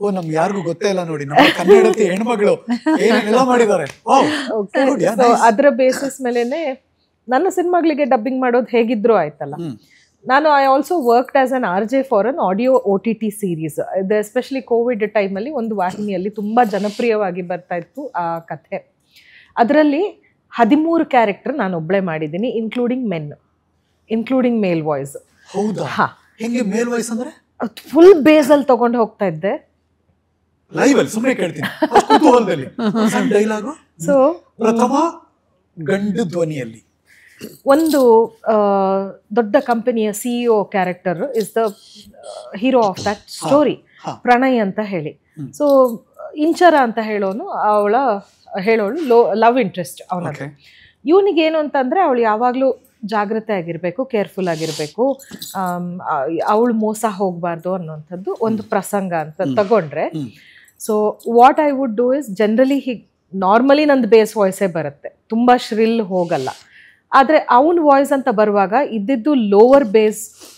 ಓ ನಮ್ಗೆ ಯಾರಿಗೂ ಗೊತ್ತೇ ಇಲ್ಲ ನೋಡಿ, ನಮ್ಮ ಕನ್ನಡತಿ ಹೆಣ್ಮಗಳು ಏನೆಲ್ಲ ಮಾಡಿದ್ದಾರೆ. ಅದರ ಬೇಸಿಸ್ ಮೇಲೆನೆ ನನ್ನ ಸಿನಿಮಾಗಳಿಗೆ ಡಬ್ಬಿಂಗ್ ಮಾಡೋದು ಹೇಗಿದ್ರು ಆಯ್ತಲ್ಲ. ನಾನು I also worked as an RJ for an audio OTT series. ಇದು ಎಸ್ಪೆಷಲಿ ಕೋವಿಡ್ ಟೈಮಲ್ಲಿ ಒಂದು ವಾಹಿನಿಯಲ್ಲಿ ತುಂಬ ಜನಪ್ರಿಯವಾಗಿ ಬರ್ತಾ ಇತ್ತು ಆ ಕಥೆ. ಅದರಲ್ಲಿ 13 ಕ್ಯಾರೆಕ್ಟರ್ ನಾನು ಒಬ್ಬಳೇ ಮಾಡಿದ್ದೀನಿ, ಇನ್ಕ್ಲೂಡಿಂಗ್ ಮೇಲ್ ವಾಯ್ಸ್. ಹೌದಾ? ಹೆಂಗೆ ಮೇಲ್ ವಾಯ್ಸ್ ಅಂದ್ರೆ? ಫುಲ್ ಬೇಸಲ್ಲಿ ತಗೊಂಡು ಹೋಗ್ತಾ ಇದ್ದೆ. ಲೈವ್ ಅಲ್ಲಿ ಸುಮ್ಮನೆ ಕೇಳ್ತೀನಿ ಕುತೂಹಲದಲ್ಲಿ. ಡೈಲಾಗು ಸೊ ಪ್ರಥಮ ಗಂಡು ಧ್ವನಿಯಲ್ಲಿ ಒಂದು ದೊಡ್ಡ ಕಂಪನಿಯ CEO character is the hero of that story, Pranay ಅಂತ ಹೇಳಿ. ಸೊ ಇಂಚರ ಅಂತ ಹೇಳೋಳು ಲವ್ ಇಂಟ್ರೆಸ್ಟ್ ಅವನಿಗೆ. ಇವನಿಗೇನು ಅಂತಂದ್ರೆ ಅವಳು ಯಾವಾಗಲೂ ಜಾಗ್ರತೆ ಆಗಿರ್ಬೇಕು, ಕೇರ್ಫುಲ್ ಆಗಿರ್ಬೇಕು, ಅವಳು ಮೋಸ ಹೋಗ್ಬಾರ್ದು ಅನ್ನೋಂಥದ್ದು ಒಂದು ಪ್ರಸಂಗ ಅಂತ ತಗೊಂಡ್ರೆ. So what I would do is generally normally ನಂದು ಬೇಸ್ ವಾಯ್ಸೇ ಬರುತ್ತೆ, ತುಂಬಾ ಶ್ರಿಲ್ ಹೋಗಲ್ಲ. ಆದರೆ ಅವನ ವಾಯ್ಸ್ ಅಂತ ಬರುವಾಗ ಇದ್ದಿದ್ದು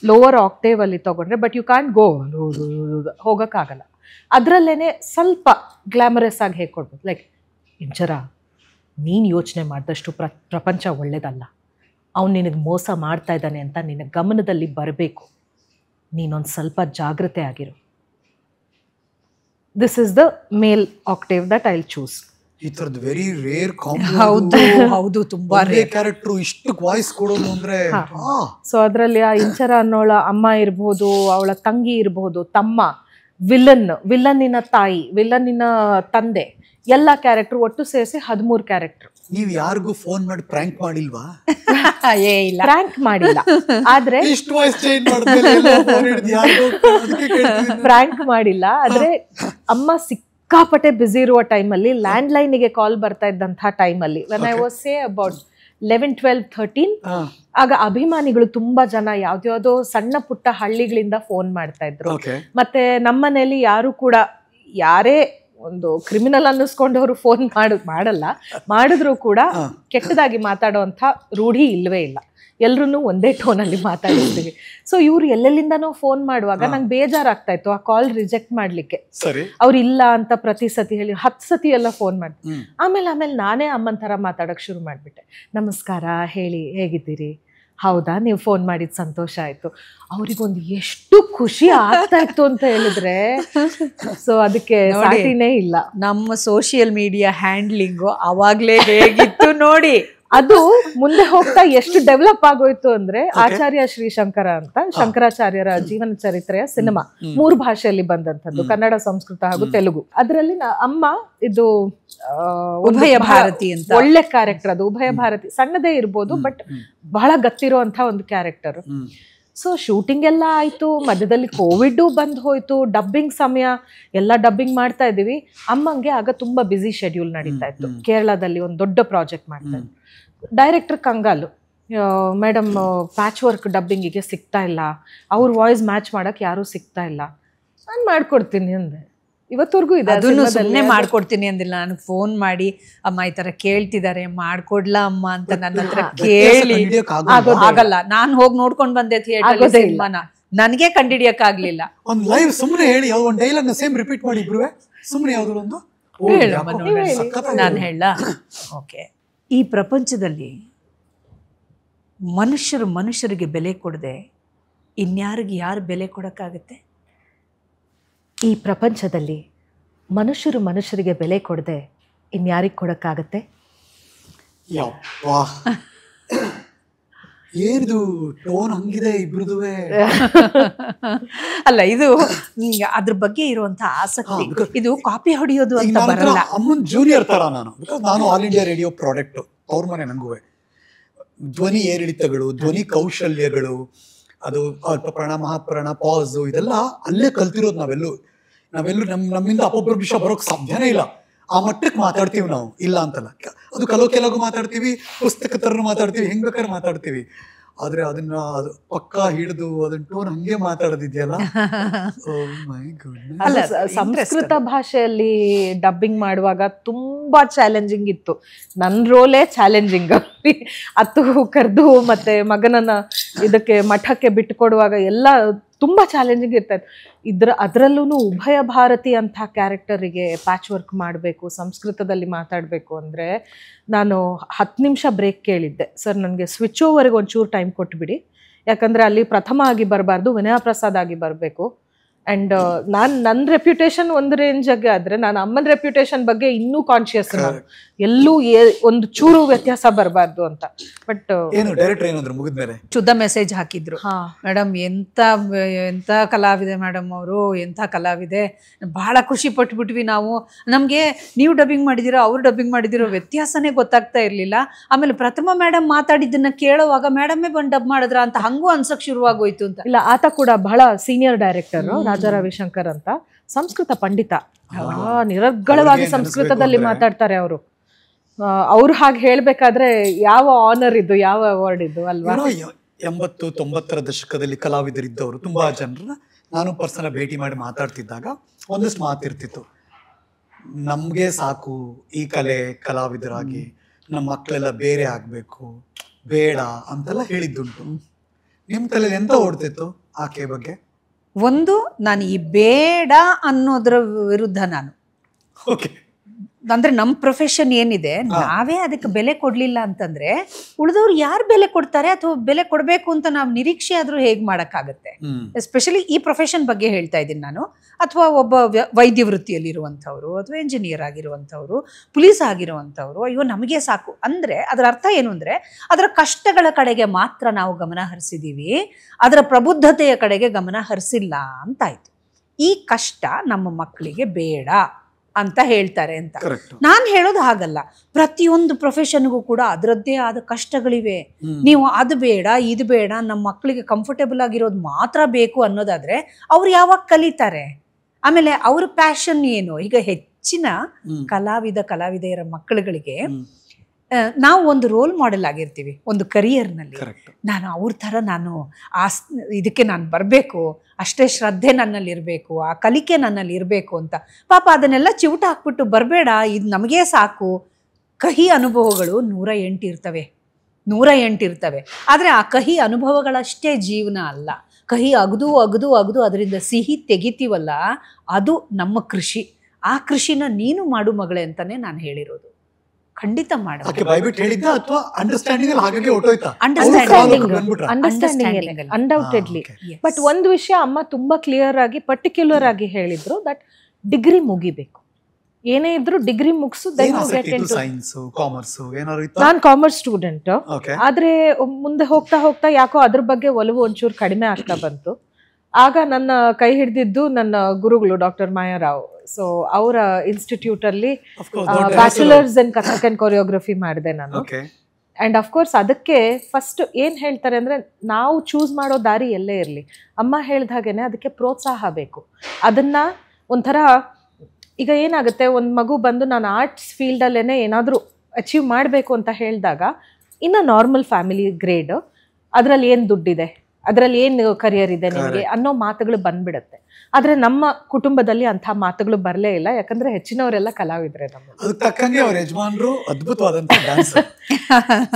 ಲೋವರ್ ಆಕ್ಟೇವ್ ಅಲ್ಲಿ ತಗೊಂಡ್ರೆ, ಬಟ್ ಯು ಕ್ಯಾನ್ ಗೋ ಹೋಗೋಕ್ಕಾಗಲ್ಲ. ಅದರಲ್ಲೇನೆ ಸ್ವಲ್ಪ ಗ್ಲಾಮರಸ್ ಆಗಿ ಹೇಗೆ ಕೊಡ್ಬೋದು, ಲೈಕ್ ಇಂಚರ ನೀನು ಯೋಚನೆ ಮಾಡಿದಷ್ಟು ಪ್ರಪಂಚ ಒಳ್ಳೇದಲ್ಲ, ಅವ್ನು ನಿನಗೆ ಮೋಸ ಮಾಡ್ತಾ ಇದ್ದಾನೆ ಅಂತ ನಿನ್ನ ಗಮನದಲ್ಲಿ ಬರಬೇಕು, ನೀನೊಂದು ಸ್ವಲ್ಪ ಜಾಗ್ರತೆ ಆಗಿರು. This is the male octave that I will choose. ಈ ತರದ್ ವೆರಿ ರೇರ್ ಹೌದು, ತುಂಬಾ ರೇರ್ ಕ್ಯಾರೆಕ್ಟರ್ ಇಷ್ಟು ವಾಯ್ಸ್ ಕೊಡೋದು ಅಂದ್ರೆ. ಸೊ ಅದರಲ್ಲಿ ಆ ಇಂಚರ ಅನ್ನೋಳ ಅಮ್ಮ ಇರ್ಬೋದು, ಅವಳ ತಂಗಿ ಇರ್ಬೋದು, ತಮ್ಮ, ವಿಲ್ಲನ್ನಿನ ತಾಯಿ, ವಿಲ್ಲನ್ನಿನ ತಂದೆ, ಎಲ್ಲ ಕ್ಯಾರೆಕ್ಟರ್ ಒಟ್ಟು ಸೇರಿಸಿ 13 ಕ್ಯಾರೆಕ್ಟರ್. ನೀವ್ ಯಾರಿಗೂ ಫೋನ್ ಮಾಡಿ ಪ್ರ್ಯಾಂಕ್ ಮಾಡಿಲ್ವಾ? ಇಲ್ಲ, ಪ್ರ್ಯಾಂಕ್ ಮಾಡಿಲ್ಲ. ಆದ್ರೆ ಪ್ರ್ಯಾಂಕ್ ಮಾಡಿಲ್ಲ. ಆದ್ರೆ ಅಮ್ಮ ಸಿಕ್ಕಾಪಟ್ಟೆ ಬ್ಯುಸಿ ಇರುವ ಟೈಮಲ್ಲಿ, ಲ್ಯಾಂಡ್ ಲೈನ್ಗೆ ಕಾಲ್ ಬರ್ತಾ ಇದ್ದಂತಹ ಟೈಮಲ್ಲಿ, when I was say about 11, 12, 13, ಆಗ ಅಭಿಮಾನಿಗಳು ತುಂಬಾ ಜನ ಯಾವ್ದ್ಯಾವ್ದೋ ಸಣ್ಣ ಪುಟ್ಟ ಹಳ್ಳಿಗಳಿಂದ ಫೋನ್ ಮಾಡ್ತಾ ಇದ್ರು. ಮತ್ತೆ ನಮ್ಮನೇಲಿ ಯಾರು ಕೂಡ ಯಾರೇ ಒಂದು ಕ್ರಿಮಿನಲ್ ಅನ್ನಿಸ್ಕೊಂಡವರು ಫೋನ್ ಮಾಡಲ್ಲ, ಮಾಡಿದ್ರು ಕೂಡ ಕೆಟ್ಟದಾಗಿ ಮಾತಾಡೋಂಥ ರೂಢಿ ಇಲ್ವೇ ಇಲ್ಲ. ಎಲ್ರೂ ಒಂದೇ ಟೋನಲ್ಲಿ ಮಾತಾಡಿರ್ತೀವಿ. ಸೊ ಇವ್ರು ಎಲ್ಲೆಲ್ಲಿಂದನೋ ಫೋನ್ ಮಾಡುವಾಗ ನಂಗೆ ಬೇಜಾರಾಗ್ತಾ ಇತ್ತು ಆ ಕಾಲ್ ರಿಜೆಕ್ಟ್ ಮಾಡ್ಲಿಕ್ಕೆ. ಅವ್ರು ಇಲ್ಲ ಅಂತ ಪ್ರತಿ ಸತಿ ಹೇಳಿ 10 ಸತಿ ಎಲ್ಲ ಫೋನ್ ಮಾಡ್ತೀನಿ. ಆಮೇಲೆ ನಾನೇ ಅಮ್ಮನ ಥರ ಮಾತಾಡೋಕೆ ಶುರು ಮಾಡಿಬಿಟ್ಟೆ. ನಮಸ್ಕಾರ, ಹೇಳಿ, ಹೇಗಿದ್ದೀರಿ? ಹೌದಾ, ನೀವು ಫೋನ್ ಮಾಡಿದ ಸಂತೋಷ ಆಯ್ತು. ಅವ್ರಿಗೊಂದು ಎಷ್ಟು ಖುಷಿ ಆಗ್ತಾ ಇತ್ತು ಅಂತ ಹೇಳಿದ್ರೆ, ಸೊ ಅದಕ್ಕೆ ಸಾಟಿನೇ ಇಲ್ಲ. ನಮ್ಮ ಸೋಷಿಯಲ್ ಮೀಡಿಯಾ ಹ್ಯಾಂಡ್ಲಿಂಗು ಅವಾಗ್ಲೇ ಹೇಗಿತ್ತು ನೋಡಿ. ಅದು ಮುಂದೆ ಹೋಗ್ತಾ ಎಷ್ಟು ಡೆವಲಪ್ ಆಗೋಯ್ತು ಅಂದ್ರೆ, ಆಚಾರ್ಯ ಶ್ರೀಶಂಕರ ಅಂತ ಶಂಕರಾಚಾರ್ಯರ ಜೀವನ ಚರಿತ್ರೆಯ ಸಿನಿಮಾ 3 ಭಾಷೆಯಲ್ಲಿ ಬಂದಂಥದ್ದು, ಕನ್ನಡ, ಸಂಸ್ಕೃತ ಹಾಗೂ ತೆಲುಗು. ಅದರಲ್ಲಿ ಅಮ್ಮ ಇದು ಉಭಯ ಭಾರತಿ ಅಂತ ಒಳ್ಳೆ ಕ್ಯಾರೆಕ್ಟರ್. ಅದು ಉಭಯ ಭಾರತಿ, ಸಣ್ಣದೇ ಇರ್ಬೋದು ಬಟ್ ಬಹಳ ಗತ್ತಿರುವಂತ ಒಂದು ಕ್ಯಾರೆಕ್ಟರ್. ಸೊ ಶೂಟಿಂಗ್ ಎಲ್ಲ ಆಯ್ತು, ಮಧ್ಯದಲ್ಲಿ ಕೋವಿಡ್ ಬಂದ್ ಹೋಯ್ತು, ಡಬ್ಬಿಂಗ್ ಸಮಯ ಎಲ್ಲ ಡಬ್ಬಿಂಗ್ ಮಾಡ್ತಾ ಇದೀವಿ. ಅಮ್ಮಂಗೆ ಆಗ ತುಂಬಾ ಬ್ಯುಸಿ ಶೆಡ್ಯೂಲ್ ನಡೀತಾ ಇತ್ತು. ಕೇರಳದಲ್ಲಿ ಒಂದು ದೊಡ್ಡ ಪ್ರಾಜೆಕ್ಟ್ ಮಾಡ್ತಾ ಇದ್ರು. ಡೈರೆಕ್ಟರ್ ಕಂಗಾಲು, ಮೇಡಮ್ ಪ್ಯಾಚ್ ವರ್ಕ್ ಡಬ್ಬಿಂಗಿಗೆ ಸಿಗ್ತಾ ಇಲ್ಲ, ಅವ್ರ ವಾಯ್ಸ್ ಮ್ಯಾಚ್ ಮಾಡಕ್ ಯಾರೂ ಸಿಗ್ತಾ ಇಲ್ಲ, ನಾನು ಮಾಡ್ಕೊಡ್ತೀನಿ ಅಂದೆ. ಇವತ್ತವರೆಗೂ ಇದೆ. ಅದನ್ನು ಸುಮ್ಮನೆ ಮಾಡ್ಕೊಡ್ತೀನಿ ಅಂದಿಲ್ಲ, ನನಗೆ ಫೋನ್ ಮಾಡಿ ಅಮ್ಮ ಈ ತರ ಕೇಳ್ತಿದ್ದಾರೆ ಮಾಡ್ಕೊಡ್ಲಾ ಅಮ್ಮ ಅಂತ ನನ್ನ ಹತ್ರ ಕೇಳಿ. ಆಗಲ್ಲ, ನಾನು ಹೋಗಿ ನೋಡ್ಕೊಂಡ್ ಬಂದೆ ಥಿಯೇಟರ್ ಸಿನಿಮಾನ, ನನಗೆ ಕಂಡಿಡಿಯಕ್ಕಾಗ್ಲಿಲ್ಲ. ಒಂದು ಲೈವ್ ಸುಮ್ಮನೆ ಹೇಳಿ, ಒಂದು ಡೈಲಾಗ್ ಸೇಮ್ ರಿಪೀಟ್ ಮಾಡಿ ಇಬ್ರುವೆ ಸುಮ್ಮನೆ ಯಾವ್ದು ಒಂದು ನಾನು ಹೇಳ. ಓಕೆ, ಈ ಪ್ರಪಂಚದಲ್ಲಿ ಮನುಷ್ಯರಿಗೆ ಬೆಲೆ ಕೊಡದೆ ಇನ್ಯಾರಿಗೆ ಯಾರು ಬೆಲೆ ಕೊಡಕ್ಕಾಗತ್ತೆ? ಈ ಪ್ರಪಂಚದಲ್ಲಿ ಮನುಷ್ಯರಿಗೆ ಬೆಲೆ ಕೊಡದೆ ಇನ್ಯಾರಿಗೆ ಕೊಡಕ್ಕಾಗತ್ತೆ? ಏನಿದು ಟೋನ್ ಹಂಗಿದೆ ಇಬ್ರದುವೆ. ಅಲ್ಲ, ಇದು ಅದ್ರ ಬಗ್ಗೆ ಇರುವಂತ ಆಸಕ್ತಿ, ಇದು ಕಾಪಿ ಹೊಡೆಯೋದು ಅಂತ ಬರಲ್ಲ. ಅಮ್ಮನ್ ಜೂನಿಯರ್ ತರ ನಾನು, ಬಿಕಾಸ್ ನಾನು ಆಲ್ ಇಂಡಿಯಾ ರೇಡಿಯೋ ಪ್ರಾಡಕ್ಟ್, ಅವ್ರ ಮನೆ ನಂಗುವೆ. ಧ್ವನಿ ಏರಿಳಿತಗಳು, ಧ್ವನಿ ಕೌಶಲ್ಯಗಳು, ಅದು ಅಲ್ಪಪ್ರಾಣ, ಮಹಾಪ್ರಾಣ, ಪಾಸು, ಇದೆಲ್ಲ ಅಲ್ಲೇ ಕಲ್ತಿರೋದು. ನಾವೆಲ್ಲೂ ನಮ್ಮಿಂದ ಅಪೊಬ್ಬರ ವಿಷಯ ಬರೋಕ್ ಸಾಧ್ಯನೇ ಇಲ್ಲ. ಆ ಮಟ್ಟಕ್ಕೆ ಮಾತಾಡ್ತೀವಿ ನಾವು, ಇಲ್ಲ ಅಂತಲ್ಲ. ಅದು ಕೆಲವು ಮಾತಾಡ್ತೀವಿ, ಪುಸ್ತಕ ತರ ಮಾತಾಡ್ತೀವಿ, ಹೆಂಗ್ ಬೇಕಾದ್ರೆ ಮಾತಾಡ್ತೀವಿ. ಆದ್ರೆ ಅದನ್ನ ಪಕ್ಕ ಹಿಡಿದು ಅದನ್ನ ಟೋನ್ ಹಂಗೆ ಮಾತಾಡೋದಿದೆಯಲ್ಲ. ಅಲ್ಲ, ಸಂಸ್ಕೃತ ಭಾಷೆಯಲ್ಲಿ ಡಬ್ಬಿಂಗ್ ಮಾಡುವಾಗ ತುಂಬಾ ಚಾಲೆಂಜಿಂಗ್ ಇತ್ತು. ನನ್ನ ರೋಲೇ ಚಾಲೆಂಜಿಂಗ್. ಅತ್ತು ಕರೆದು ಮತ್ತೆ ಮಗನನ್ನ ಇದಕ್ಕೆ ಮಠಕ್ಕೆ ಬಿಟ್ಟುಕೊಡುವಾಗ ಎಲ್ಲ ತುಂಬಾ ಚಾಲೆಂಜಿಂಗ್ ಇರ್ತೈತೆ. ಅದರಲ್ಲೂ ಉಭಯ ಭಾರತಿ ಅಂತ ಕ್ಯಾರೆಕ್ಟರಿಗೆ ಪ್ಯಾಚ್ ವರ್ಕ್ ಮಾಡಬೇಕು, ಸಂಸ್ಕೃತದಲ್ಲಿ ಮಾತಾಡಬೇಕು ಅಂದರೆ ನಾನು 10 ನಿಮಿಷ ಬ್ರೇಕ್ ಕೇಳಿದ್ದೆ. ಸರ್ ನನಗೆ ಸ್ವಿಚ್ ಓವರ್ಗೆ ಒಂಚೂರು ಟೈಮ್ ಕೊಟ್ಬಿಡಿ, ಯಾಕಂದರೆ ಅಲ್ಲಿ ಪ್ರಥಮ ಆಗಿ ಬರಬಾರ್ದು, ವಿನಯ ಪ್ರಸಾದ್ ಆಗಿ ಬರಬೇಕು. ಆ್ಯಂಡ್ ನನ್ನ ರೆಪ್ಯುಟೇಷನ್ ಒಂದು ರೇಂಜಾಗೆ ಆದರೆ ನಾನು ಅಮ್ಮನ ರೆಪ್ಯುಟೇಷನ್ ಬಗ್ಗೆ ಇನ್ನೂ ಕಾನ್ಶಿಯಸ್, ಎಲ್ಲೂ ಒಂದು ಚೂರು ವ್ಯತ್ಯಾಸ ಬರಬಾರ್ದು ಅಂತ. ಬಟ್ ಏನು ಡೈರೆಕ್ಟರ್ ಏನಾದ್ರು ಮುಗಿದ್ಮೇಲೆ ಶುದ್ಧ ಮೆಸೇಜ್ ಹಾಕಿದ್ರು, ಮೇಡಮ್ ಎಂತ ಕಲಾವಿದೆ ಮೇಡಮ್ ಅವರು, ಎಂಥ ಕಲಾವಿದೆ, ಬಹಳ ಖುಷಿ ಪಟ್ಬಿಟ್ವಿ ನಾವು. ನಮಗೆ ನೀವು ಡಬ್ಬಿಂಗ್ ಮಾಡಿದಿರೋ ಅವ್ರು ಡಬ್ಬಿಂಗ್ ಮಾಡಿದಿರೋ ವ್ಯತ್ಯಾಸನೇ ಗೊತ್ತಾಗ್ತಾ ಇರಲಿಲ್ಲ. ಆಮೇಲೆ ಪ್ರಥಮ ಮೇಡಮ್ ಮಾತಾಡಿದ್ದನ್ನ ಕೇಳುವಾಗ ಮೇಡಮೇ ಬಂದು ಡಬ್ ಮಾಡಿದ್ರ ಅಂತ ಹಂಗೂ ಅನ್ಸಕ್ ಶುರುವಾಗೋಯ್ತು ಅಂತ. ಇಲ್ಲ, ಆತ ಕೂಡ ಬಹಳ ಸೀನಿಯರ್ ಡೈರೆಕ್ಟರ್ ರಾಜಾ ರವಿಶಂಕರ್ ಅಂತ, ಸಂಸ್ಕೃತ ಪಂಡಿತ, ನಿರರ್ಗಳವಾಗಿ ಸಂಸ್ಕೃತದಲ್ಲಿ ಮಾತಾಡ್ತಾರೆ ಅವರು. ಅವ್ರು ಹಾಗೆ ಹೇಳ್ಬೇಕಾದ್ರೆ ಯಾವ ಆನರ್ ಇದು, ಯಾವ ಅವಾರ್ಡ್ ಇದು ಅಲ್ವಾ. 80-90ರ ದಶಕದಲ್ಲಿ ಕಲಾವಿದರಿದ್ದವರು ತುಂಬಾ ಜನರನ್ನ ನಾನು ಪರ್ಸನಲ್ ಭೇಟಿ ಮಾಡಿ ಮಾತಾಡ್ತಿದ್ದಾಗ ಒಂದಷ್ಟು ಮಾತಿರ್ತಿತ್ತು, ನಮ್ಗೆ ಸಾಕು ಈ ಕಲಾವಿದರಾಗಿ, ನಮ್ಮ ಮಕ್ಕಳೆಲ್ಲ ಬೇರೆ ಆಗ್ಬೇಕು, ಬೇಡ ಅಂತೆಲ್ಲ ಹೇಳಿದ್ದುಂಟು. ನಿಮ್ ತಲೆಯಲ್ಲಿ ಎಂತ ಓಡ್ತಿತ್ತು ಆಕೆ ಬಗ್ಗೆ? ಒಂದು, ನಾನು ಈ ಬೇಡ ಅನ್ನೋದ್ರ ವಿರುದ್ಧ ನಾನು. ಅಂದ್ರೆ ನಮ್ಮ ಪ್ರೊಫೆಷನ್ ಏನಿದೆ, ನಾವೇ ಅದಕ್ಕೆ ಬೆಲೆ ಕೊಡ್ಲಿಲ್ಲ ಅಂತಂದ್ರೆ ಉಳಿದವ್ರು ಯಾರು ಬೆಲೆ ಕೊಡ್ತಾರೆ, ಅಥವಾ ಬೆಲೆ ಕೊಡ್ಬೇಕು ಅಂತ ನಾವು ನಿರೀಕ್ಷೆ ಆದ್ರೂ ಹೇಗ್ ಮಾಡಕ್ಕಾಗತ್ತೆ. ಎಸ್ಪೆಷಲಿ ಈ ಪ್ರೊಫೆಷನ್ ಬಗ್ಗೆ ಹೇಳ್ತಾ ಇದ್ದೀನಿ ನಾನು. ಅಥವಾ ಒಬ್ಬ ವೈದ್ಯ ವೃತ್ತಿಯಲ್ಲಿರುವಂಥವ್ರು, ಅಥವಾ ಇಂಜಿನಿಯರ್ ಆಗಿರುವಂಥವ್ರು, ಪೊಲೀಸ್ ಆಗಿರುವಂಥವ್ರು, ಅಯ್ಯೋ ನಮಗೆ ಸಾಕು ಅಂದ್ರೆ ಅದರ ಅರ್ಥ ಏನು ಅಂದ್ರೆ ಅದರ ಕಷ್ಟಗಳ ಕಡೆಗೆ ಮಾತ್ರ ನಾವು ಗಮನ ಹರಿಸಿದೀವಿ, ಅದರ ಪ್ರಬುದ್ಧತೆಯ ಕಡೆಗೆ ಗಮನ ಹರಿಸಿಲ್ಲ ಅಂತಾಯ್ತು. ಈ ಕಷ್ಟ ನಮ್ಮ ಮಕ್ಕಳಿಗೆ ಬೇಡ ಅಂತ ಹೇಳ್ತಾರೆ ಅಂತ. ನಾನು ಹೇಳೋದು ಹಾಗಲ್ಲ. ಪ್ರತಿಯೊಂದು ಪ್ರೊಫೆಷನ್ಗೂ ಕೂಡ ಅದರದ್ದೇ ಆದ ಕಷ್ಟಗಳಿವೆ. ನೀವು ಅದು ಬೇಡ ಇದು ಬೇಡ, ನಮ್ಮ ಮಕ್ಕಳಿಗೆ ಕಂಫರ್ಟೇಬಲ್ ಆಗಿರೋದು ಮಾತ್ರ ಬೇಕು ಅನ್ನೋದಾದ್ರೆ ಅವ್ರು ಯಾವಾಗ ಕಲಿತಾರೆ? ಆಮೇಲೆ ಅವ್ರ ಪ್ಯಾಷನ್ ಏನು? ಈಗ ಹೆಚ್ಚಿನ ಕಲಾವಿದೆಯರ ಮಕ್ಕಳುಗಳಿಗೆ ನಾವು ಒಂದು ರೋಲ್ ಮಾಡೆಲ್ ಆಗಿರ್ತೀವಿ ಒಂದು ಕರಿಯರ್ನಲ್ಲಿ. ನಾನು ಅವ್ರ ಥರ ನಾನು ಇದಕ್ಕೆ ನಾನು ಬರಬೇಕು, ಅಷ್ಟೇ ಶ್ರದ್ಧೆ ನನ್ನಲ್ಲಿ ಇರಬೇಕು, ಆ ಕಲಿಕೆ ನನ್ನಲ್ಲಿ ಇರಬೇಕು ಅಂತ. ಪಾಪ ಅದನ್ನೆಲ್ಲ ಚಿವುಟ ಹಾಕ್ಬಿಟ್ಟು ಬರಬೇಡ, ಇದು ನಮಗೇ ಸಾಕು. ಕಹಿ ಅನುಭವಗಳು 108 ಇರ್ತವೆ, 108 ಇರ್ತವೆ. ಆದರೆ ಆ ಕಹಿ ಅನುಭವಗಳಷ್ಟೇ ಜೀವನ ಅಲ್ಲ. ಕಹಿ ಅಗದು ಅಗದು ಅಗದು ಅದರಿಂದ ಸಿಹಿ ತೆಗಿತೀವಲ್ಲ, ಅದು ನಮ್ಮ ಕೃಷಿ. ಆ ಕೃಷಿನ ನೀನು ಮಾಡು ಮಗಳೇ ಅಂತಾನೆ ನಾನು ಹೇಳಿರೋದು. ಖಂಡಿತ ಅನ್ಡೌಟೆಡ್ಲಿ. ಬಟ್ ಒಂದು ವಿಷಯ ಅಮ್ಮ ತುಂಬಾ ಕ್ಲಿಯರ್ ಆಗಿ ಪರ್ಟಿಕ್ಯುಲರ್ ಆಗಿ ಹೇಳಿದ್ರು, ದಟ್ ಡಿಗ್ರಿ ಮುಗಿಬೇಕು, ಏನೇ ಇದ್ರು ಡಿಗ್ರಿ ಮುಗಿಸು. ನಾನ್ ಕಾಮರ್ಸ್ ಸ್ಟೂಡೆಂಟ್, ಆದ್ರೆ ಮುಂದೆ ಹೋಗ್ತಾ ಹೋಗ್ತಾ ಯಾಕೋ ಅದ್ರ ಬಗ್ಗೆ ಒಲವು ಒಂಚೂರು ಕಡಿಮೆ ಆಗ್ತಾ ಬಂತು. ಆಗ ನನ್ನ ಕೈ ಹಿಡಿದಿದ್ದು ನನ್ನ ಗುರುಗಳು ಡಾಕ್ಟರ್ ಮಾಯಾರಾವ್. ಸೊ ಅವರ ಇನ್ಸ್ಟಿಟ್ಯೂಟ್ ಅಲ್ಲಿ bachelors in Kathak and choreography ಮಾಡಿದೆ ನಾನು. ಅಂಡ್ ಅಫ್ಕೋರ್ಸ್ ಅದಕ್ಕೆ ಫಸ್ಟ್ ಏನ್ ಹೇಳ್ತಾರೆ ಅಂದ್ರೆ, ನಾವು ಚೂಸ್ ಮಾಡೋ ದಾರಿ ಎಲ್ಲೇ ಇರಲಿ, ಅಮ್ಮ ಹೇಳ್ದ ಹಾಗೇನೆ ಅದಕ್ಕೆ ಪ್ರೋತ್ಸಾಹ ಬೇಕು. ಅದನ್ನ ಒಂಥರ, ಈಗ ಏನಾಗುತ್ತೆ, ಒಂದು ಮಗು ಬಂದು ನಾನು ಆರ್ಟ್ಸ್ ಫೀಲ್ಡಲ್ಲೇನೆ ಏನಾದರೂ ಅಚೀವ್ ಮಾಡಬೇಕು ಅಂತ ಹೇಳಿದಾಗ, ಇನ್ನು ನಾರ್ಮಲ್ ಫ್ಯಾಮಿಲಿ ಗ್ರೇಡ್, ಅದರಲ್ಲಿ ಏನು ದುಡ್ಡಿದೆ, ಅದರಲ್ಲಿ ಏನು ಕರಿಯರ್ ಇದೆ ನಿಮಗೆ ಅನ್ನೋ ಮಾತುಗಳು ಬಂದ್ಬಿಡುತ್ತೆ. ಆದ್ರೆ ನಮ್ಮ ಕುಟುಂಬದಲ್ಲಿ ಅಂಥ ಮಾತುಗಳು ಬರಲೇ ಇಲ್ಲ, ಯಾಕಂದ್ರೆ ಹೆಚ್ಚಿನವರೆಲ್ಲ ಕಲಾವಿದ್ರೆ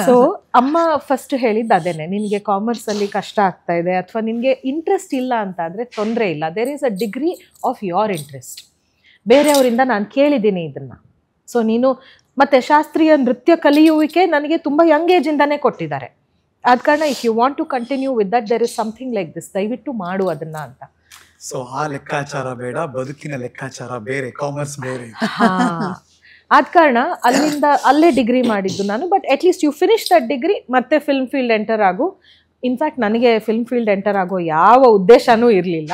ಸೊ ಅಮ್ಮ ಫಸ್ಟ್ ಹೇಳಿದ್ದು ಅದೇನೆ, ನಿನ್ಗೆ ಕಾಮರ್ಸ್ ಅಲ್ಲಿ ಕಷ್ಟ ಆಗ್ತಾ ಇದೆ ಅಥವಾ ನಿನ್ಗೆ ಇಂಟ್ರೆಸ್ಟ್ ಇಲ್ಲ ಅಂತ ಆದ್ರೆ ತೊಂದರೆ ಇಲ್ಲ, there is a degree of your interest. ಬೇರೆಯವರಿಂದ ನಾನು ಕೇಳಿದ್ದೀನಿ ಇದನ್ನ. ಸೊ ನೀನು ಮತ್ತೆ ಶಾಸ್ತ್ರೀಯ ನೃತ್ಯ ಕಲಿಯುವಿಕೆ ನನಗೆ ತುಂಬಾ ಯಂಗ್ ಏಜ್ ಇಂದಾನೇ ಕೊಟ್ಟಿದ್ದಾರೆ. ಆದ ಕಾರಣ if you want to continue with that, there is something like this, ದಯವಿಟ್ಟು ಮಾಡು ಅದನ್ನ ಅಂತ. ಸೊ ಆ ಲೆಕ್ಕಾಚಾರ ಬೇಡ, ಬದುಕಿನ ಲೆಕ್ಕಾಚಾರ ಬೇರೆ, ಕಾಮರ್ಸ್ ಬೇರೆ. ಆದ ಕಾರಣ ಅಲ್ಲೇ ಡಿಗ್ರಿ ಮಾಡಿದ್ದು ನಾನು. But at least you finish that degree, ಮತ್ತೆ ಫಿಲ್ಮ್ ಫೀಲ್ಡ್ ಎಂಟರ್ ಆಗು. ಇನ್ಫ್ಯಾಕ್ಟ್ ನನಗೆ ಫಿಲ್ಮ್ ಫೀಲ್ಡ್ ಎಂಟರ್ ಆಗೋ ಯಾವ ಉದ್ದೇಶನೂ ಇರಲಿಲ್ಲ.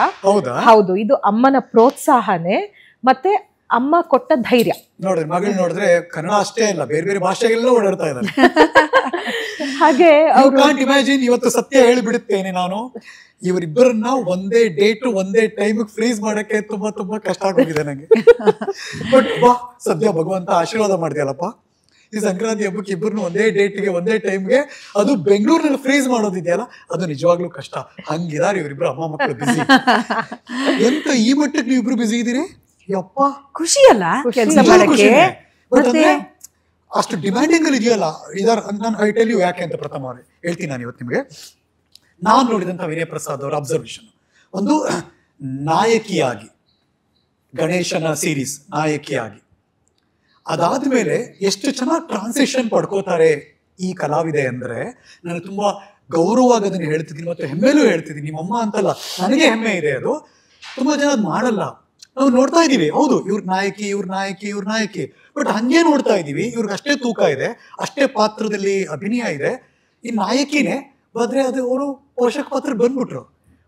ಹೌದು, ಇದು ಅಮ್ಮನ ಪ್ರೋತ್ಸಾಹನೇ ಮತ್ತೆ ಅಮ್ಮ ಕೊಟ್ಟ ಧೈರ್ಯ. ನೋಡ್ರಿ ಮಗಳು ನೋಡಿದ್ರೆ ಕನ್ನಡ ಅಷ್ಟೇ ಅಲ್ಲ, ಬೇರೆ ಬೇರೆ ಭಾಷೆಗೆಲ್ಲ ಓಡಾಡ್ತಾ ಇದ್ದಾರೆ. ಹಾಗೆ ಇಮ್ಯಾಜಿನ್, ಇವತ್ತು ಸತ್ಯ ಹೇಳಿಬಿಡುತ್ತೇನೆ ನಾನು, ಇವರಿಬ್ಬರನ್ನ ಒಂದೇ ಡೇಟ್ ಒಂದೇ ಟೈಮ್ ಫ್ರೀಸ್ ಮಾಡಕ್ಕೆ ತುಂಬಾ ತುಂಬಾ ಕಷ್ಟ ಆಗೋಗಿದೆ ನಂಗೆ. ಬಟ್ ಬಾ, ಸದ್ಯ ಭಗವಂತ ಆಶೀರ್ವಾದ ಮಾಡಿದ್ಯಲ್ಲಪ್ಪ, ಈ ಸಂಕ್ರಾಂತಿ ಹಬ್ಬಕ್ಕೆ ಇಬ್ಬರನ್ನು ಒಂದೇ ಡೇಟ್ಗೆ ಒಂದೇ ಟೈಮ್ಗೆ, ಅದು ಬೆಂಗಳೂರಿನಲ್ಲಿ ಫ್ರೀಸ್ ಮಾಡೋದಿದೆಯಲ್ಲ, ಅದು ನಿಜವಾಗ್ಲೂ ಕಷ್ಟ. ಹಂಗಿದಾರೆ ಇವರಿಬ್ರು ಅಮ್ಮ ಮಕ್ಕಳು ಬಿಸಿ. ಎಂತ ಈ ಮಟ್ಟಕ್ಕೆ ನೀವು ಇಬ್ರು ಬಿಸಿ ಇದೀರಿ? ಯಪ್ಪ, ಖುಷಿ ಅಲ್ಲ ಕೆಲಸ ಮಾಡಕ್ಕೆ. ಅಷ್ಟು ಡಿಮ್ಯಾಂಡಿಂಗ್ ಅಲ್ಲಿ ಇದೆಯಲ್ಲ ನಾನು ಐ ಟೆಲ್ ಯು ಯಾಕೆ ಅಂತ ಪ್ರಥಮ ಹೇಳ್ತೀನಿ ನಾನು ಇವತ್ತು ನಿಮಗೆ. ನಾನು ನೋಡಿದಂಥ ವಿನಯ್ ಪ್ರಸಾದ್ ಅವರ ಅಬ್ಸರ್ವೇಷನ್, ಒಂದು ನಾಯಕಿಯಾಗಿ ಗಣೇಶನ ಸೀರೀಸ್ ನಾಯಕಿಯಾಗಿ ಅದಾದ್ಮೇಲೆ ಎಷ್ಟು ಚೆನ್ನಾಗಿ ಟ್ರಾನ್ಸಿಷನ್ ಪಡ್ಕೋತಾರೆ ಈ ಕಲಾವಿದೆ ಅಂದ್ರೆ ನನಗೆ ತುಂಬಾ ಗೌರವವಾಗಿ ಅದನ್ನು ಹೇಳ್ತಿದ್ದೀನಿ ಮತ್ತು ಹೆಮ್ಮೆಲೂ ಹೇಳ್ತಿದ್ದೀನಿ. ನಿಮ್ಮಮ್ಮ ಅಂತಲ್ಲ, ನನಗೆ ಹೆಮ್ಮೆ ಇದೆ. ಅದು ತುಂಬಾ ಜನ ಅದು ಮಾಡಲ್ಲ. ನಾವು ನೋಡ್ತಾ ಇದೀವಿ, ಹೌದು ಇವ್ರ ನಾಯಕಿ ಇವ್ರ ನಾಯಕಿ ಇವ್ರ ನಾಯಕಿ, ಬಟ್ ಹಂಗೆ ನೋಡ್ತಾ ಇದೀವಿ, ಇವ್ರಿಗೆ ಅಷ್ಟೇ ತೂಕ ಇದೆ, ಅಷ್ಟೇ ಪಾತ್ರದಲ್ಲಿ ಅಭಿನಯ ಇದೆ. ಈ ನಾಯಕಿನೇ ಬಂದ್ರೆ ಅದು ಅವರು ಪೋಷಕ ಪಾತ್ರ ಬಂದ್ಬಿಟ್ರು,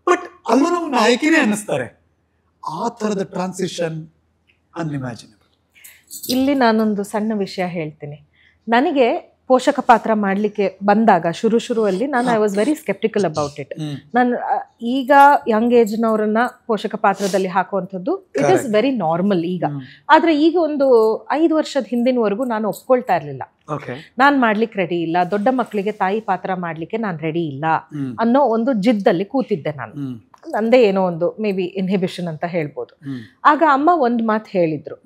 ಬಟ್ ಅಲ್ಲೂ ನಮ್ಗೆ ನಾಯಕಿನೇ ಅನ್ನಿಸ್ತಾರೆ. ಆ ಥರದ ಟ್ರಾನ್ಸಿಷನ್ ಅನ್ಇಮ್ಯಾಜಿನಬಲ್. ಇಲ್ಲಿ ನಾನೊಂದು ಸಣ್ಣ ವಿಷಯ ಹೇಳ್ತೀನಿ. ನನಗೆ ಪೋಷಕ ಪಾತ್ರ ಮಾಡಲಿಕ್ಕೆ ಬಂದಾಗ ಶುರುವಲ್ಲಿ ನಾನು I was very sceptical about it. ನಾನು ಈಗ ಯಂಗ್ ಏಜ್ನವರನ್ನ ಪೋಷಕ ಪಾತ್ರದಲ್ಲಿ ಹಾಕುವಂಥದ್ದು ಇಟ್ ಇಸ್ ವೆರಿ ನಾರ್ಮಲ್ ಈಗ. ಆದ್ರೆ ಈಗ ಒಂದು 5 ವರ್ಷದ ಹಿಂದಿನವರೆಗೂ ನಾನು ಒಪ್ಕೊಳ್ತಾ ಇರ್ಲಿಲ್ಲ. ನಾನ್ ಮಾಡ್ಲಿಕ್ಕೆ ರೆಡಿ ಇಲ್ಲ, ದೊಡ್ಡ ಮಕ್ಕಳಿಗೆ ತಾಯಿ ಪಾತ್ರ ಮಾಡ್ಲಿಕ್ಕೆ ನಾನು ರೆಡಿ ಇಲ್ಲ ಅನ್ನೋ ಒಂದು ಜಿದ್ದಲ್ಲಿ ಕೂತಿದ್ದೆ ನಾನು. ನಂದೇ ಏನೋ ಒಂದು ಮೇ ಬಿ ಇನ್ಹಿಬಿಷನ್ ಅಂತ ಹೇಳ್ಬೋದು. ಆಗ ಅಮ್ಮ ಒಂದು ಮಾತು ಹೇಳಿದ್ರು,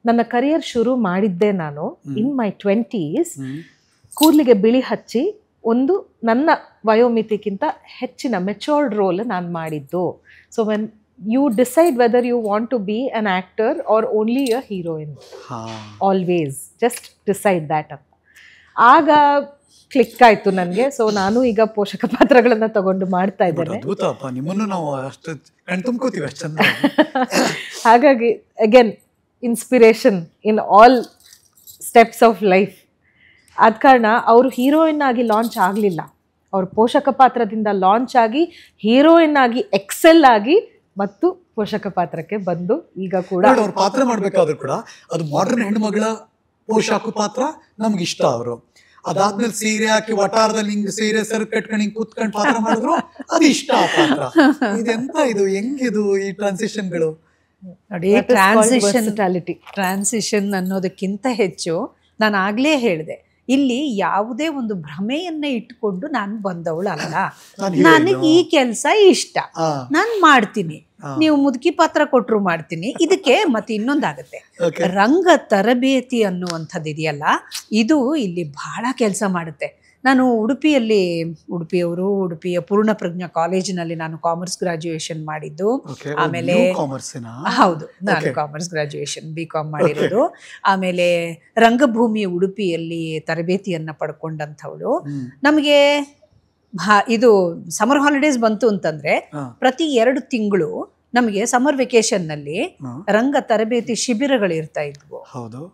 ನನ್ನ ಕರಿಯರ್ ಶುರು ಮಾಡಿದ್ದೆ ನಾನು ಇನ್ ಮೈ 20s, ಕೂದಲಿಗೆ ಬಿಳಿ ಹಚ್ಚಿ ಒಂದು ನನ್ನ ವಯೋಮಿತಿಗಿಂತ ಹೆಚ್ಚಿನ ಮೆಚೋರ್ಡ್ ರೋಲ್ ನಾನು ಮಾಡಿದ್ದು. So when you decide whether you want to be an actor or only a heroine, always just decide that ಅಂತ. ಆಗ ಕ್ಲಿಕ್ ಆಯ್ತು ನನಗೆ. ಸೊ ನಾನು ಈಗ ಪೋಷಕ ಪಾತ್ರಗಳನ್ನ ತಗೊಂಡು ಮಾಡ್ತಾ ಇದ್ದೇನೆ. ಹಾಗಾಗಿ again inspiration in all steps of life. ಆದ ಕಾರಣ ಅವರು ಹೀರೋಯಿನ್ ಆಗಿ ಲಾಂಚ್ ಆಗಲಿಲ್ಲ, ಅವ್ರ ಪೋಷಕ ಪಾತ್ರದಿಂದ ಲಾಂಚ್ ಆಗಿ ಹೀರೋಯಿನ್ ಆಗಿ ಎಕ್ಸೆಲ್ ಆಗಿ ಮತ್ತು ಪೋಷಕ ಪಾತ್ರಕ್ಕೆ ಬಂದು ಈಗ ಕೂಡ ಅವ್ರ ಪಾತ್ರ ಮಾಡ್ಬೇಕಾದ್ರೂ ಕೂಡ ಅದು ಮಾಡರ್ನ್ ಹೆಣ್ಮಗಳ ಪೋಷಕ ಪಾತ್ರ ನಮ್ಗೆ ಇಷ್ಟ. ಅವರು ಅದಾದ್ಮೇಲೆ ಸೀರೆ ಹಾಕಿ ವಟಾರದಲ್ಲಿ ಹಿಂಗ್ ಸೀರೆ ಸರ್ ಕಟ್ಕೊಂಡು ಹಿಂಗ್ ಕೂತ್ಕೊಂಡು ಪಾತ್ರ ಮಾಡಿದ್ರು ಅದು ಇಷ್ಟ ಆ ಪಾತ್ರ. ಇದೆಂತ ಇದು ಹೆಂಗಿದು ಈ ಟ್ರಾನ್ಸಿಷನ್ಗಳು ನೋಡಿ. ಟ್ರಾನ್ಸಿಷನ್ ಅನ್ನೋದಕ್ಕಿಂತ ಹೆಚ್ಚು ನಾನು ಆಗ್ಲೇ ಹೇಳಿದೆ, ಇಲ್ಲಿ ಯಾವುದೇ ಒಂದು ಭ್ರಮೆಯನ್ನ ಇಟ್ಕೊಂಡು ನಾನು ಬಂದವಳು ಅಲ್ಲ. ನನಗೆ ಈ ಕೆಲಸ ಇಷ್ಟ, ನಾನು ಮಾಡ್ತೀನಿ. ನೀವು ಮುದುಕಿ ಪಾತ್ರ ಕೊಟ್ರು ಮಾಡ್ತೀನಿ. ಇದಕ್ಕೆ ಮತ್ತೆ ಇನ್ನೊಂದಾಗತ್ತೆ, ರಂಗ ತರಬೇತಿ ಅನ್ನುವಂಥದ್ದು ಇದೆಯಲ್ಲ, ಇದು ಇಲ್ಲಿ ಬಹಳ ಕೆಲಸ ಮಾಡುತ್ತೆ. ನಾನು ಉಡುಪಿಯ ಪೂರ್ಣ ಪ್ರಜ್ಞಾ ಕಾಲೇಜಿನಲ್ಲಿ ನಾನು ಕಾಮರ್ಸ್ ಗ್ರಾಜ್ಯುಯೇಷನ್ ಮಾಡಿದ್ದು. ಆಮೇಲೆ ಹೌದು, ನಾನು ಕಾಮರ್ಸ್ ಗ್ರಾಜ್ಯುಯೇಷನ್ BCom ಮಾಡಿರೋದು. ಆಮೇಲೆ ರಂಗಭೂಮಿ ಉಡುಪಿಯಲ್ಲಿ ತರಬೇತಿಯನ್ನ ಪಡ್ಕೊಂಡಂಥವಳು. ನಮಗೆ ಇದು ಸಮರ್ ಹಾಲಿಡೇಸ್ ಬಂತು ಅಂತಂದ್ರೆ ಪ್ರತಿ 2 ತಿಂಗಳು ನಮಗೆ ಸಮರ್ ವೆಕೇಶನ್ ನಲ್ಲಿ ರಂಗ ತರಬೇತಿ ಶಿಬಿರಗಳು ಇರ್ತಾ ಇದ್ವು.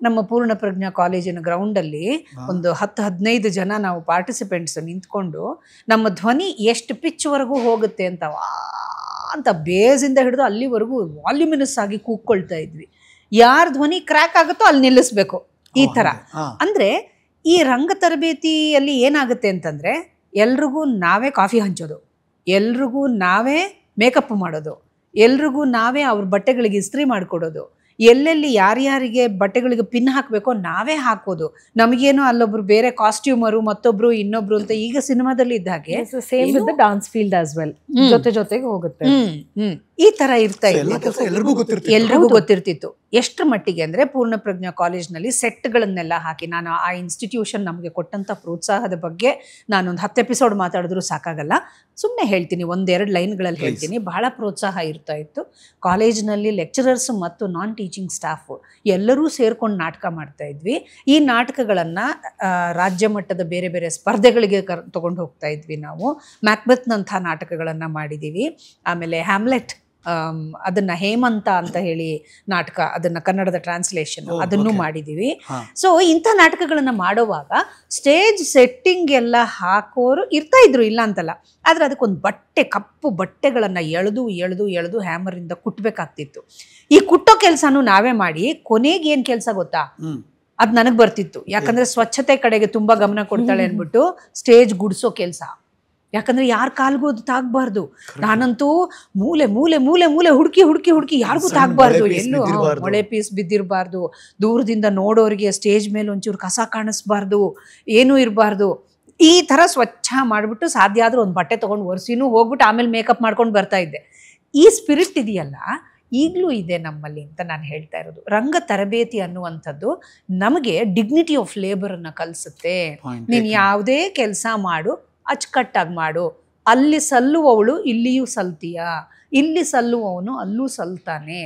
ನಮ್ಮ ಪೂರ್ಣ ಪ್ರಜ್ಞಾ ಕಾಲೇಜಿನ ಗ್ರೌಂಡ್ ಅಲ್ಲಿ ಒಂದು 10-15 ಜನ ನಾವು ಪಾರ್ಟಿಸಿಪೆಂಟ್ಸ್ ನಿಂತ್ಕೊಂಡು ನಮ್ಮ ಧ್ವನಿ ಎಷ್ಟು ಪಿಚ್ ವರೆಗೂ ಹೋಗುತ್ತೆ ಅಂತ ಬೇಸಿಂದ ಹಿಡಿದು ಅಲ್ಲಿವರೆಗೂ ವಾಲ್ಯೂಮಿನಸ್ ಆಗಿ ಕೂಗ್ಕೊಳ್ತಾ ಇದ್ವಿ. ಯಾರ ಧ್ವನಿ ಕ್ರ್ಯಾಕ್ ಆಗುತ್ತೋ ಅಲ್ಲಿ ನಿಲ್ಲಿಸ್ಬೇಕು, ಈ ತರ. ಅಂದ್ರೆ ಈ ರಂಗ ತರಬೇತಿಯಲ್ಲಿ ಏನಾಗುತ್ತೆ ಅಂತಂದ್ರೆ ಎಲ್ರಿಗೂ ನಾವೇ ಕಾಫಿ ಹಂಚೋದು, ಎಲ್ರಿಗೂ ನಾವೇ ಮೇಕಪ್ ಮಾಡೋದು, ಎಲ್ರಿಗೂ ನಾವೇ ಅವ್ರ ಬಟ್ಟೆಗಳಿಗೆ ಇಸ್ತ್ರಿ ಮಾಡಿಕೊಡೋದು, ಎಲ್ಲೆಲ್ಲಿ ಯಾರ್ಯಾರಿಗೆ ಬಟ್ಟೆಗಳಿಗೆ ಪಿನ್ ಹಾಕಬೇಕೋ ನಾವೇ ಹಾಕೋದು. ನಮಗೇನೋ ಅಲ್ಲೊಬ್ರು ಬೇರೆ ಕಾಸ್ಟ್ಯೂಮರು, ಮತ್ತೊಬ್ರು ಇನ್ನೊಬ್ರು ಅಂತ ಈಗ ಸಿನಿಮಾದಲ್ಲಿ ಇದ್ದ ಹಾಗೆ same with the dance field as well, ಜೊತೆಗೆ ಹೋಗುತ್ತೆ. ಈ ತರ ಇರ್ತಾ ಇತ್ತು, ಎಲ್ರಿಗೂ ಗೊತ್ತಿರ್ತಿತ್ತು. ಎಷ್ಟರ ಮಟ್ಟಿಗೆ ಅಂದ್ರೆ ಪೂರ್ಣ ಪ್ರಜ್ಞಾ ಕಾಲೇಜ್ನಲ್ಲಿ ಸೆಟ್ಗಳನ್ನೆಲ್ಲ ಹಾಕಿ, ನಾನು ಆ ಇನ್ಸ್ಟಿಟ್ಯೂಷನ್ ನಮಗೆ ಕೊಟ್ಟಂತ ಪ್ರೋತ್ಸಾಹದ ಬಗ್ಗೆ ನಾನೊಂದು 10 ಎಪಿಸೋಡ್ ಮಾತಾಡಿದ್ರು ಸಾಕಾಗಲ್ಲ, ಸುಮ್ಮನೆ ಹೇಳ್ತೀನಿ, 1-2 ಲೈನ್ಗಳಲ್ಲಿ ಹೇಳ್ತೀನಿ. ಬಹಳ ಪ್ರೋತ್ಸಾಹ ಇರ್ತಾ ಇತ್ತು. ಕಾಲೇಜ್ನಲ್ಲಿ ಲೆಕ್ಚರರ್ಸ್ ಮತ್ತು ನಾನ್ ಟೀಚಿಂಗ್ ಸ್ಟಾಫ್ ಎಲ್ಲರೂ ಸೇರ್ಕೊಂಡು ನಾಟಕ ಮಾಡ್ತಾ ಇದ್ವಿ. ಈ ನಾಟಕಗಳನ್ನ ರಾಜ್ಯ ಮಟ್ಟದ ಬೇರೆ ಬೇರೆ ಸ್ಪರ್ಧೆಗಳಿಗೆ ತಗೊಂಡು ಹೋಗ್ತಾ ಇದ್ವಿ. ನಾವು ಮ್ಯಾಕ್ಬೆತ್ನಂಥ ನಾಟಕಗಳನ್ನ ಮಾಡಿದೀವಿ. ಆಮೇಲೆ ಹ್ಯಾಮ್ಲೆಟ್, ಅದನ್ನ ಹೇಮಂತ ಅಂತ ಹೇಳಿ ನಾಟಕ, ಅದನ್ನ ಕನ್ನಡದ ಟ್ರಾನ್ಸ್ಲೇಷನ್ ಅದನ್ನು ಮಾಡಿದೀವಿ. ಸೊ ಇಂಥ ನಾಟಕಗಳನ್ನ ಮಾಡುವಾಗ ಸ್ಟೇಜ್ ಸೆಟ್ಟಿಂಗ್ ಎಲ್ಲ ಹಾಕೋರು ಇರ್ತಾ ಇದ್ರು, ಇಲ್ಲ ಅಂತಲ್ಲ. ಆದ್ರೆ ಅದಕ್ಕೊಂದು ಕಪ್ಪು ಬಟ್ಟೆಗಳನ್ನ ಎಳೆದು ಹ್ಯಾಮರ್ ಇಂದ ಕುಟ್ಬೇಕಾಗ್ತಿತ್ತು. ಈ ಕುಟ್ಟೋ ಕೆಲ್ಸನೂ ನಾವೇ ಮಾಡಿ ಕೊನೆಗೆ ಏನ್ ಕೆಲ್ಸ ಗೊತ್ತಾ, ಅದ್ ನನಗ್ ಬರ್ತಿತ್ತು. ಯಾಕಂದ್ರೆ ಸ್ವಚ್ಛತೆ ಕಡೆಗೆ ತುಂಬಾ ಗಮನ ಕೊಡ್ತಾಳೆ ಅನ್ಬಿಟ್ಟು ಸ್ಟೇಜ್ ಗುಡ್ಸೋ ಕೆಲ್ಸ. ಯಾಕಂದ್ರೆ ಯಾರ ಕಾಲ್ಗೂ ಅದು ತಾಗ್ಬಾರ್ದು. ನಾನಂತೂ ಮೂಲೆ ಮೂಲೆ ಮೂಲೆ ಮೂಲೆ ಹುಡುಕಿ ಯಾರಿಗೂ ತಾಗ್ಬಾರ್ದು, ಎಲ್ಲೂ ಮೊಳೆ ಪೀಸ್ ಬಿದ್ದಿರಬಾರ್ದು, ದೂರದಿಂದ ನೋಡೋರಿಗೆ ಸ್ಟೇಜ್ ಮೇಲೆ ಒಂಚೂರು ಕಸ ಕಾಣಿಸ್ಬಾರ್ದು, ಏನೂ ಇರಬಾರ್ದು. ಈ ತರ ಸ್ವಚ್ಛ ಮಾಡ್ಬಿಟ್ಟು ಸಾಧ್ಯ ಆದ್ರೂ ಒಂದು ಬಟ್ಟೆ ತಗೊಂಡು ಒರೆಸಿನೂ ಹೋಗ್ಬಿಟ್ಟು ಆಮೇಲೆ ಮೇಕಪ್ ಮಾಡ್ಕೊಂಡು ಬರ್ತಾ ಇದ್ದೆ. ಈ ಸ್ಪಿರಿಟ್ ಇದೆಯಲ್ಲ, ಈಗಲೂ ಇದೆ ನಮ್ಮಲ್ಲಿ ಅಂತ ನಾನು ಹೇಳ್ತಾ ಇರೋದು. ರಂಗ ತರಬೇತಿ ಅನ್ನುವಂಥದ್ದು ನಮಗೆ ಡಿಗ್ನಿಟಿ ಆಫ್ ಲೇಬರನ್ನು ಕಲಿಸುತ್ತೆ. ನೀನು ಯಾವುದೇ ಕೆಲಸ ಮಾಡು, ಅಚ್ಚುಕಟ್ಟಾಗಿ ಮಾಡು. ಅಲ್ಲಿ ಸಲ್ಲುವವಳು ಇಲ್ಲಿಯೂ ಸಲ್ತೀಯ, ಇಲ್ಲಿ ಸಲ್ಲುವವನು ಅಲ್ಲೂ ಸಲ್ತಾನೆ.